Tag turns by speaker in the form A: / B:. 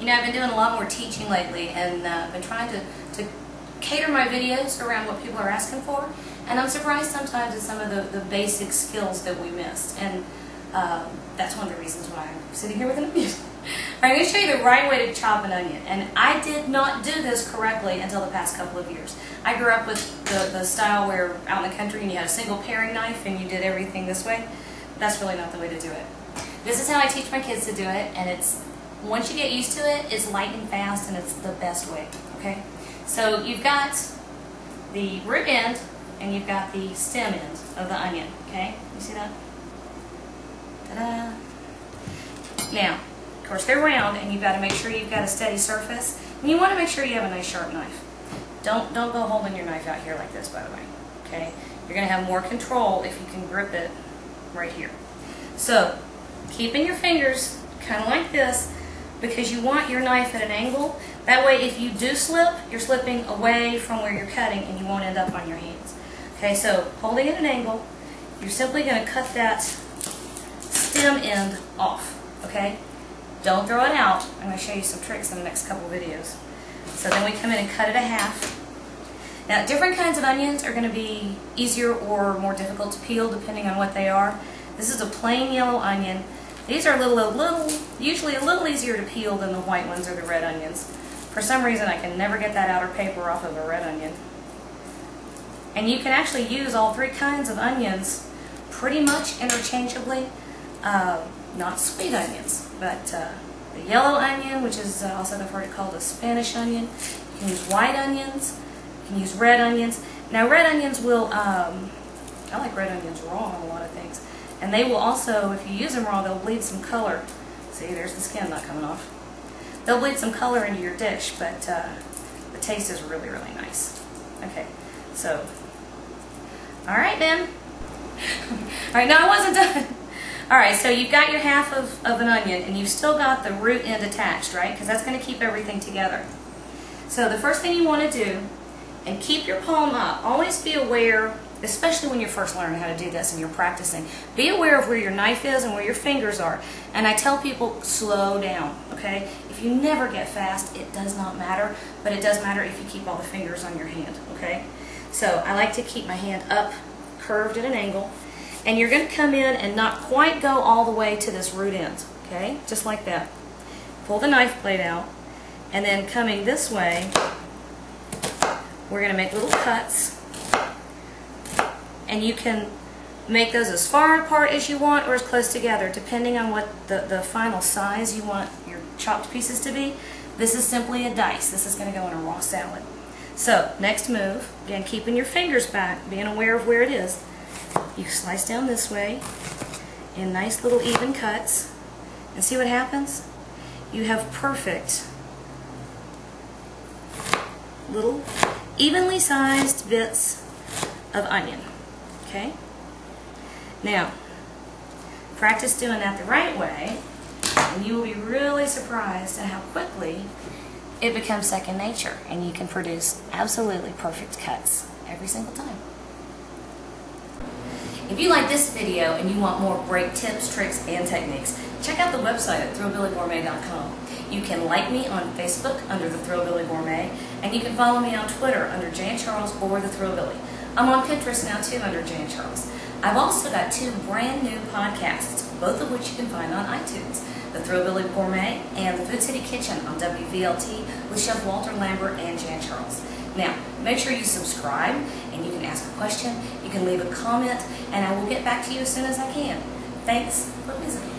A: know, I've been doing a lot more teaching lately, and been trying to cater my videos around what people are asking for. And I'm surprised sometimes at some of the basic skills that we missed. And that's one of the reasons why I'm sitting here with an onion. I'm going to show you the right way to chop an onion. And I did not do this correctly until the past couple of years. I grew up with the style where out in the country and you had a single paring knife and you did everything this way. That's really not the way to do it. This is how I teach my kids to do it, and it's, once you get used to it, it's light and fast, and it's the best way, okay? So you've got the root end, and you've got the stem end of the onion, okay? You see that? Ta-da! Now, of course, they're round, and you've got to make sure you've got a steady surface, and you want to make sure you have a nice sharp knife. Don't go holding your knife out here like this, by the way, okay? You're going to have more control if you can grip it right here. So, keeping your fingers kind of like this, because you want your knife at an angle. That way, if you do slip, you're slipping away from where you're cutting and you won't end up on your hands. Okay, so holding at an angle, you're simply going to cut that stem end off. Okay? Don't throw it out. I'm going to show you some tricks in the next couple videos. So then we come in and cut it a half. Now, different kinds of onions are going to be easier or more difficult to peel depending on what they are. This is a plain yellow onion. These are usually a little easier to peel than the white ones or the red onions. For some reason, I can never get that outer paper off of a red onion. And you can actually use all three kinds of onions pretty much interchangeably. Not sweet onions, but the yellow onion, which is also I've heard it called a Spanish onion. You can use white onions. You can use red onions. Now, red onions will, I like red onions raw on a lot of things. And they will also, if you use them raw, they'll bleed some color. See, there's the skin not coming off. They'll bleed some color into your dish, but the taste is really, really nice. Okay, so, all right then. All right, no, I wasn't done. All right, so you've got your half of an onion, and you've still got the root end attached, right? Because that's going to keep everything together. So the first thing you want to do, and keep your palm up. Always be aware, especially when you're first learning how to do this and you're practicing, be aware of where your knife is and where your fingers are. And I tell people, slow down, okay? If you never get fast, it does not matter, but it does matter if you keep all the fingers on your hand, okay? So I like to keep my hand up, curved at an angle, and you're going to come in and not quite go all the way to this root end, okay? Just like that. Pull the knife blade out, and then coming this way, we're going to make little cuts, and you can make those as far apart as you want or as close together, depending on what the final size you want your chopped pieces to be. This is simply a dice. This is going to go in a raw salad. So, next move, again, keeping your fingers back, being aware of where it is. You slice down this way in nice little even cuts, and see what happens? You have perfect little evenly sized bits of onion. Okay? Now, practice doing that the right way, and you will be really surprised at how quickly it becomes second nature, and you can produce absolutely perfect cuts every single time. If you like this video and you want more great tips, tricks, and techniques, check out the website at thrillbillygourmet.com. You can like me on Facebook under The Thrillbilly Gourmet, and you can follow me on Twitter under Jan Charles or The Thrillbilly. I'm on Pinterest now too under Jan Charles. I've also got 2 brand new podcasts, both of which you can find on iTunes. The Thrillbilly Gourmet and The Food City Kitchen on WVLT with Chef Walter Lambert and Jan Charles. Now, make sure you subscribe, and you can ask a question, you can leave a comment, and I will get back to you as soon as I can. Thanks for visiting.